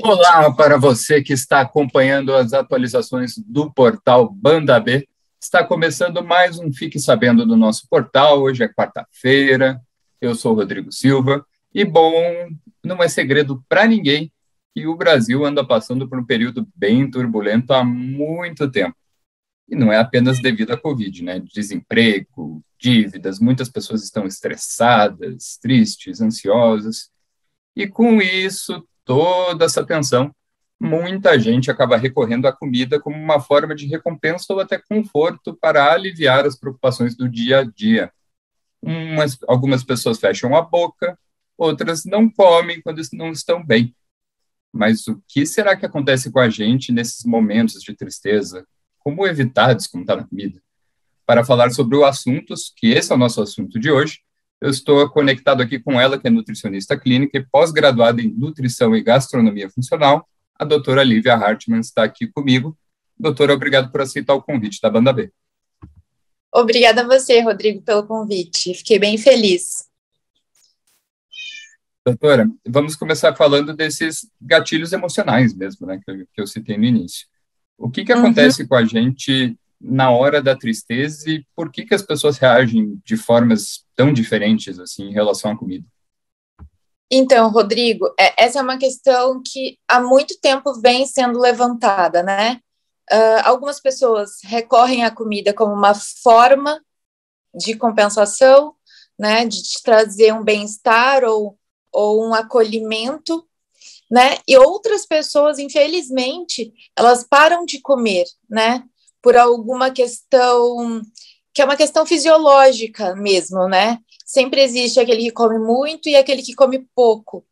Olá para você que está acompanhando as atualizações do portal Banda B. Está começando mais um Fique Sabendo do nosso portal. Hoje é quarta-feira, eu sou o Rodrigo Silva. E, bom, não é segredo para ninguém que o Brasil anda passando por um período bem turbulento há muito tempo. E não é apenas devido à Covid, né? Desemprego, dívidas, muitas pessoas estão estressadas, tristes, ansiosas. E com isso, toda essa tensão, muita gente acaba recorrendo à comida como uma forma de recompensa ou até conforto para aliviar as preocupações do dia a dia. Algumas pessoas fecham a boca, outras não comem quando não estão bem. Mas o que será que acontece com a gente nesses momentos de tristeza? Como evitar descontar na comida? Para falar sobre o assunto, que esse é o nosso assunto de hoje, eu estou conectado aqui com ela, que é nutricionista clínica e pós-graduada em nutrição e gastronomia funcional. A doutora Lívia Hartmann está aqui comigo. Doutora, obrigado por aceitar o convite da Banda B. Obrigada a você, Rodrigo, pelo convite. Fiquei bem feliz. Doutora, vamos começar falando desses gatilhos emocionais mesmo, né, que eu citei no início. O que acontece com a gente na hora da tristeza e por que as pessoas reagem de formas tão diferentes assim em relação à comida? Então, Rodrigo, essa é uma questão que há muito tempo vem sendo levantada, né? Algumas pessoas recorrem à comida como uma forma de compensação, né? De te trazer um bem-estar ou um acolhimento, né? E outras pessoas, infelizmente, elas param de comer, né? Por alguma questão, que é uma questão fisiológica mesmo, né? Sempre existe aquele que come muito e aquele que come pouco.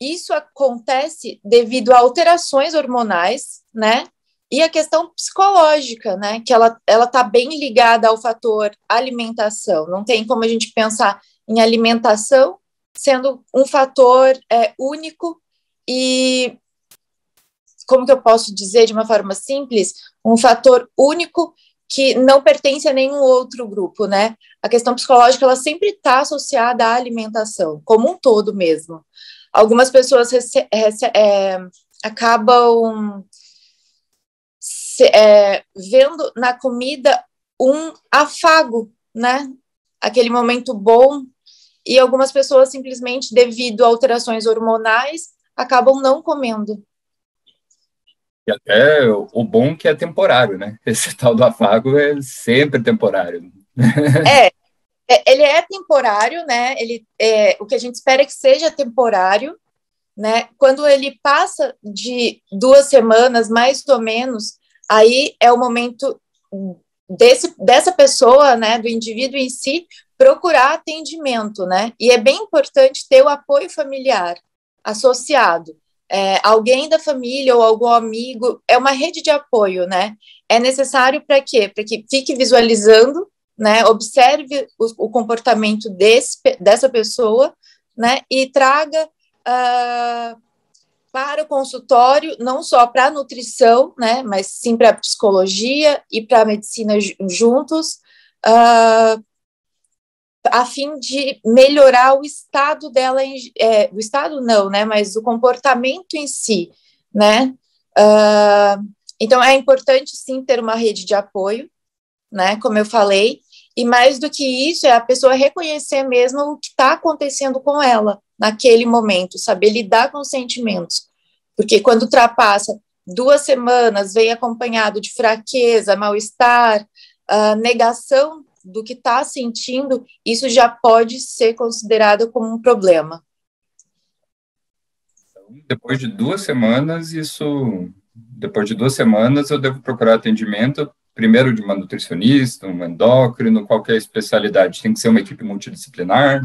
Isso acontece devido a alterações hormonais, né? E a questão psicológica, né? Que ela está bem ligada ao fator alimentação. Não tem como a gente pensar em alimentação sendo um fator único e, como que eu posso dizer de uma forma simples, um fator único que não pertence a nenhum outro grupo, né? A questão psicológica, ela sempre está associada à alimentação, como um todo mesmo. Algumas pessoas acabam vendo na comida um afago, né? Aquele momento bom, e algumas pessoas simplesmente, devido a alterações hormonais, acabam não comendo. E até o bom que é temporário, né? Esse tal do afago é sempre temporário. Ele é temporário, né? O que a gente espera é que seja temporário, né? Quando ele passa de 2 semanas, mais ou menos, aí é o momento dessa pessoa, né? Do indivíduo em si, procurar atendimento, né? E é bem importante ter o apoio familiar associado. Alguém da família ou algum amigo, é uma rede de apoio, né? É necessário para quê? Para que fique visualizando, né? Observe o comportamento dessa pessoa, né? E traga para o consultório, não só para a nutrição, né? Mas sim para a psicologia e para a medicina juntos, a fim de melhorar o estado dela, o estado não, né, mas o comportamento em si, né, então é importante sim ter uma rede de apoio, né, como eu falei, e mais do que isso é a pessoa reconhecer mesmo o que está acontecendo com ela naquele momento, saber lidar com os sentimentos, porque quando ultrapassa 2 semanas, vem acompanhado de fraqueza, mal-estar, negação do que está sentindo, isso já pode ser considerado como um problema. Então, depois de 2 semanas, eu devo procurar atendimento, primeiro de uma nutricionista, um endócrino, qualquer especialidade. Tem que ser uma equipe multidisciplinar?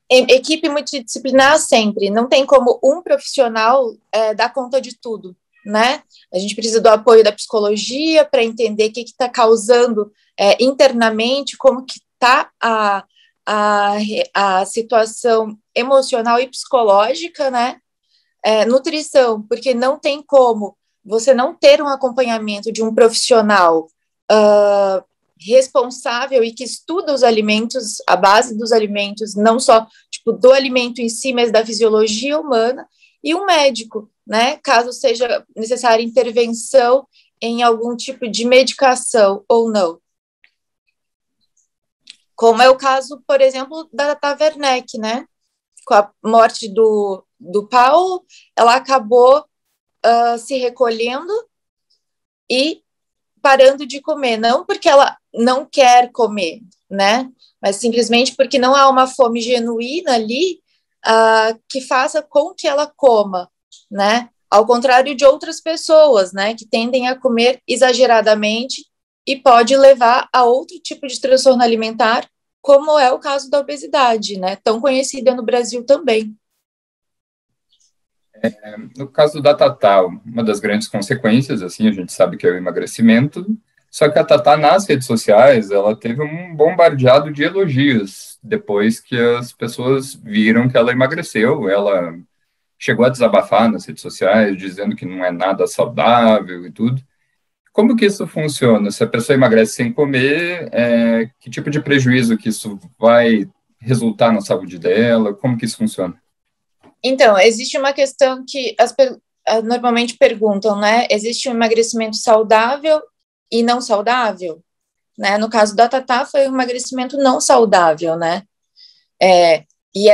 Equipe multidisciplinar sempre. Não tem como um profissional dar conta de tudo, né? A gente precisa do apoio da psicologia para entender o que está causando internamente, como que está a situação emocional e psicológica, né? Nutrição, porque não tem como você não ter um acompanhamento de um profissional responsável e que estuda os alimentos, a base dos alimentos, não só tipo, do alimento em si, mas da fisiologia humana, e um médico, né, caso seja necessária intervenção em algum tipo de medicação ou não. Como é o caso, por exemplo, da Tata Werneck, né? Com a morte do Paulo, ela acabou se recolhendo e parando de comer, não porque ela não quer comer, né? Mas simplesmente porque não há uma fome genuína ali que faça com que ela coma, né? Ao contrário de outras pessoas, né? Que tendem a comer exageradamente e pode levar a outro tipo de transtorno alimentar, como é o caso da obesidade, né? Tão conhecida no Brasil também. No caso da Tatá, uma das grandes consequências, assim, a gente sabe que é o emagrecimento, só que a Tatá nas redes sociais, ela teve um bombardeado de elogios depois que as pessoas viram que ela emagreceu, ela chegou a desabafar nas redes sociais, dizendo que não é nada saudável e tudo. Como que isso funciona? Se a pessoa emagrece sem comer, que tipo de prejuízo que isso vai resultar na saúde dela? Como que isso funciona? Então, existe uma questão que normalmente perguntam, né? Existe um emagrecimento saudável e não saudável? Né? No caso da Tatá, foi um emagrecimento não saudável, né? E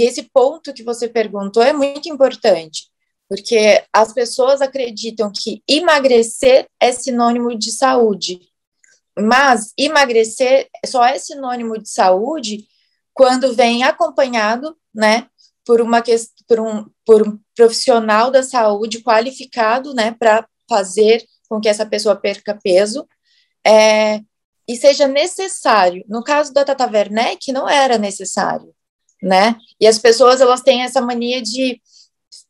esse ponto que você perguntou é muito importante, porque as pessoas acreditam que emagrecer é sinônimo de saúde, mas emagrecer só é sinônimo de saúde quando vem acompanhado, né, por um profissional da saúde qualificado, né, para fazer com que essa pessoa perca peso, e seja necessário. No caso da Tata Werneck, não era necessário, né? E as pessoas, elas têm essa mania de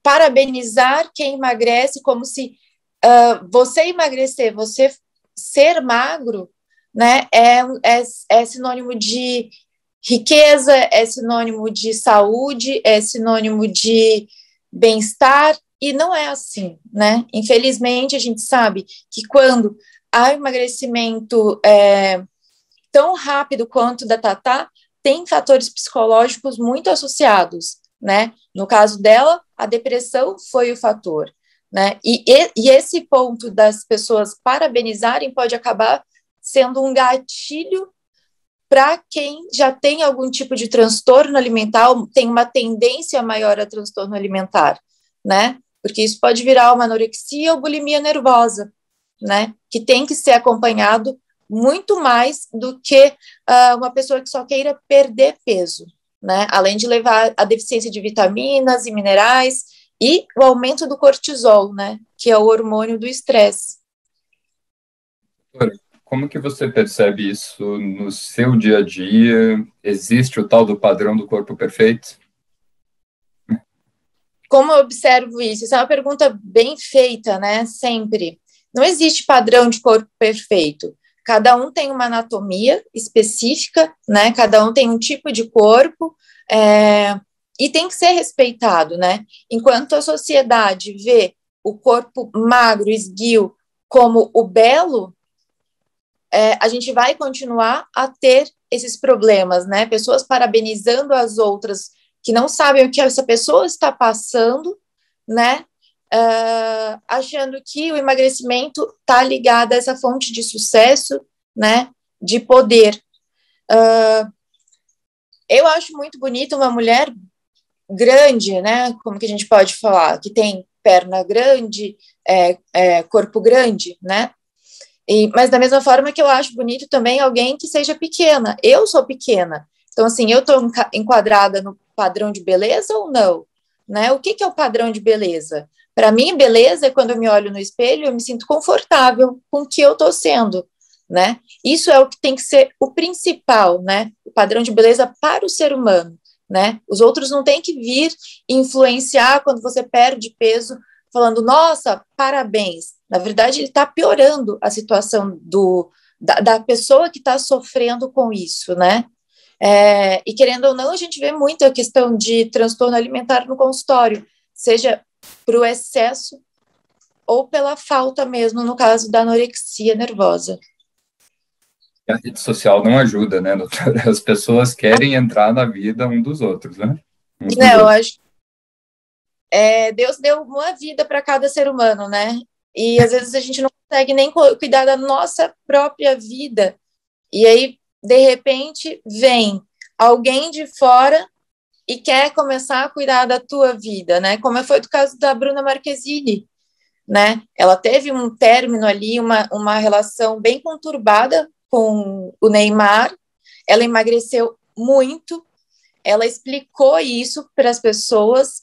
parabenizar quem emagrece como se você emagrecer, você ser magro, né, é sinônimo de riqueza, é sinônimo de saúde, é sinônimo de bem-estar, e não é assim, né? Infelizmente, a gente sabe que quando há emagrecimento tão rápido quanto da Tatá, tem fatores psicológicos muito associados, né? No caso dela, a depressão foi o fator, né? E esse ponto das pessoas parabenizarem pode acabar sendo um gatilho para quem já tem algum tipo de transtorno alimentar, tem uma tendência maior a transtorno alimentar, né? Porque isso pode virar uma anorexia ou bulimia nervosa, né? Que tem que ser acompanhado muito mais do que uma pessoa que só queira perder peso, né? Além de levar a deficiência de vitaminas e minerais e o aumento do cortisol, né? Que é o hormônio do estresse. Como que você percebe isso no seu dia a dia? Existe o tal do padrão do corpo perfeito? Como eu observo isso? Essa é uma pergunta bem feita, né? Sempre. Não existe padrão de corpo perfeito. Cada um tem uma anatomia específica, né? Cada um tem um tipo de corpo, e tem que ser respeitado, né? Enquanto a sociedade vê o corpo magro, esguio, como o belo, a gente vai continuar a ter esses problemas, né? Pessoas parabenizando as outras que não sabem o que essa pessoa está passando, né? Achando que o emagrecimento está ligado a essa fonte de sucesso, né? De poder. Eu acho muito bonito uma mulher grande, né? Como que a gente pode falar? Que tem perna grande, corpo grande, né? Mas da mesma forma que eu acho bonito também alguém que seja pequena. Eu sou pequena. Então, assim, eu estou enquadrada no padrão de beleza ou não? Né? O que é o padrão de beleza? Para mim, beleza é quando eu me olho no espelho, eu me sinto confortável com o que eu estou sendo. Né? Isso é o que tem que ser o principal, né? O padrão de beleza para o ser humano. Né? Os outros não têm que vir influenciar quando você perde peso, falando, nossa, parabéns. Na verdade, ele está piorando a situação da pessoa que está sofrendo com isso, né? E querendo ou não, a gente vê muito a questão de transtorno alimentar no consultório, seja para o excesso ou pela falta mesmo, no caso da anorexia nervosa. A rede social não ajuda, né, doutora? As pessoas querem entrar na vida um dos outros, né? Uns dos Não, eu outros. acho Deus deu uma vida para cada ser humano, né? E às vezes a gente não consegue nem cuidar da nossa própria vida. E aí, de repente, vem alguém de fora e quer começar a cuidar da tua vida, né? Como foi o caso da Bruna Marquezine, né? Ela teve um término ali, uma relação bem conturbada com o Neymar. Ela emagreceu muito, ela explicou isso para as pessoas.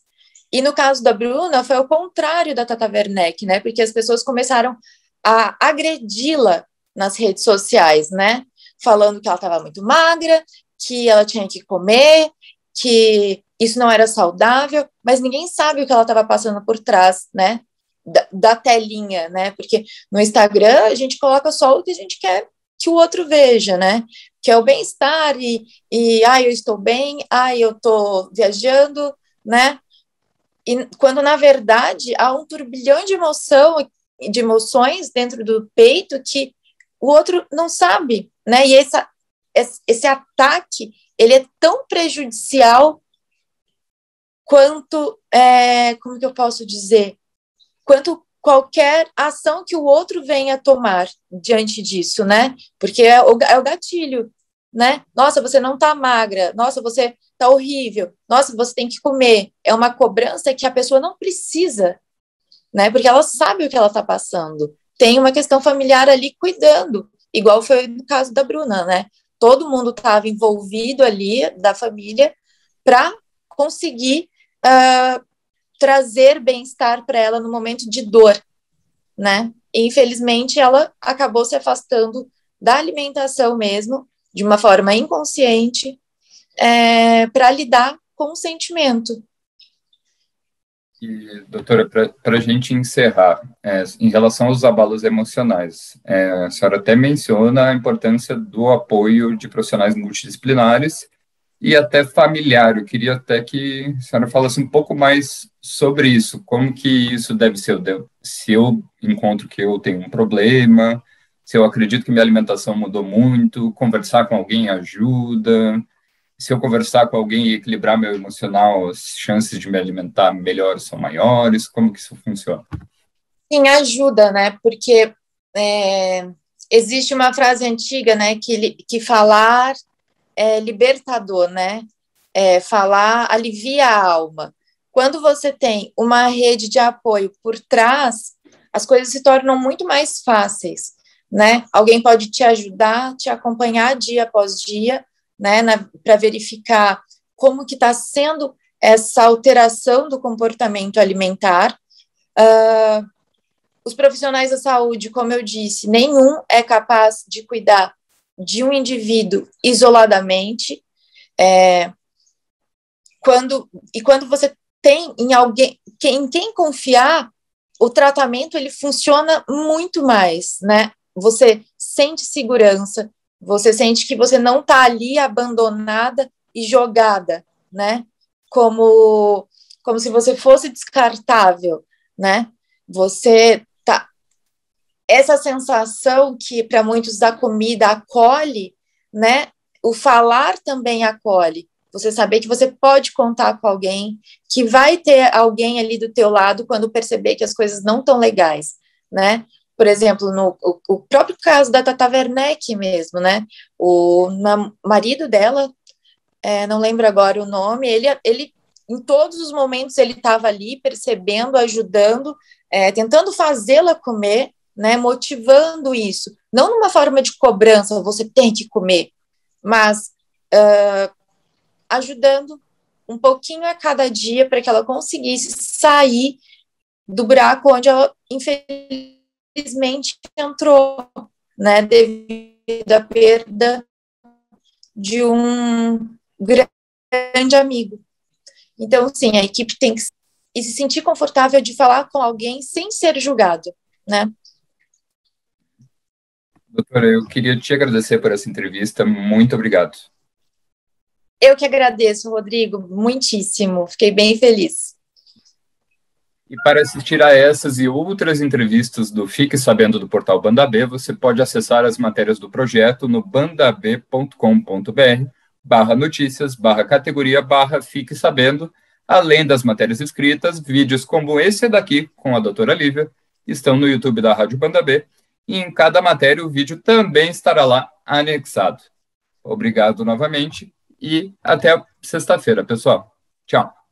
E no caso da Bruna, foi o contrário da Tata Werneck, né? Porque as pessoas começaram a agredi-la nas redes sociais, né? Falando que ela estava muito magra, que ela tinha que comer, que isso não era saudável, mas ninguém sabe o que ela estava passando por trás, né? Da telinha, né? Porque no Instagram a gente coloca só o que a gente quer que o outro veja, né? Que é o bem-estar eu estou bem, eu estou viajando, né? E quando, na verdade, há um turbilhão de emoções dentro do peito que o outro não sabe, né? E esse ataque, ele é tão prejudicial quanto, como que eu posso dizer? Quanto qualquer ação que o outro venha tomar diante disso, né? Porque é o gatilho, né? Nossa, você não tá magra. Nossa, você tá horrível. Nossa, você tem que comer. É uma cobrança que a pessoa não precisa, né? Porque ela sabe o que ela tá passando. Tem uma questão familiar ali cuidando, igual foi no caso da Bruna, né? Todo mundo estava envolvido ali, da família, para conseguir trazer bem-estar para ela no momento de dor, né? E, infelizmente, ela acabou se afastando da alimentação mesmo, de uma forma inconsciente, para lidar com o sentimento. E, doutora, para a gente encerrar, em relação aos abalos emocionais, a senhora até menciona a importância do apoio de profissionais multidisciplinares e até familiar. Eu queria até que a senhora falasse um pouco mais sobre isso, como que isso deve ser, se eu encontro que eu tenho um problema, se eu acredito que minha alimentação mudou muito, conversar com alguém ajuda. Se eu conversar com alguém e equilibrar meu emocional, as chances de me alimentar melhor são maiores? Como que isso funciona? Sim, ajuda, né? Porque existe uma frase antiga, né? Que falar é libertador, né? Falar alivia a alma. Quando você tem uma rede de apoio por trás, as coisas se tornam muito mais fáceis, né? Alguém pode te ajudar, te acompanhar dia após dia, né? Para verificar como que está sendo essa alteração do comportamento alimentar. Os profissionais da saúde, como eu disse, nenhum é capaz de cuidar de um indivíduo isoladamente. Quando você tem em alguém, em quem confiar, o tratamento ele funciona muito mais, né? Você sente segurança, você sente que você não está ali abandonada e jogada, né? Como se você fosse descartável, né? Você tá. Essa sensação que para muitos da comida acolhe, né? O falar também acolhe. Você saber que você pode contar com alguém, que vai ter alguém ali do teu lado quando perceber que as coisas não estão legais, né? Por exemplo, o próprio caso da Tata Werneck mesmo, né? O marido dela, não lembro agora o nome, ele em todos os momentos ele estava ali percebendo, ajudando, tentando fazê-la comer, né? Motivando isso. Não numa forma de cobrança, você tem que comer, mas ajudando um pouquinho a cada dia para que ela conseguisse sair do buraco onde ela, infelizmente, entrou, né, devido à perda de um grande amigo. Então, sim, a equipe tem que se sentir confortável de falar com alguém sem ser julgado, né? Doutora, eu queria te agradecer por essa entrevista. Muito obrigado. Eu que agradeço, Rodrigo, muitíssimo. Fiquei bem feliz. E para assistir a essas e outras entrevistas do Fique Sabendo do portal Banda B, você pode acessar as matérias do projeto no bandab.com.br/notícias/categoria/Fique Sabendo. Além das matérias escritas, vídeos como esse daqui, com a doutora Lívia, estão no YouTube da Rádio Banda B, e em cada matéria o vídeo também estará lá anexado. Obrigado novamente e até sexta-feira, pessoal. Tchau.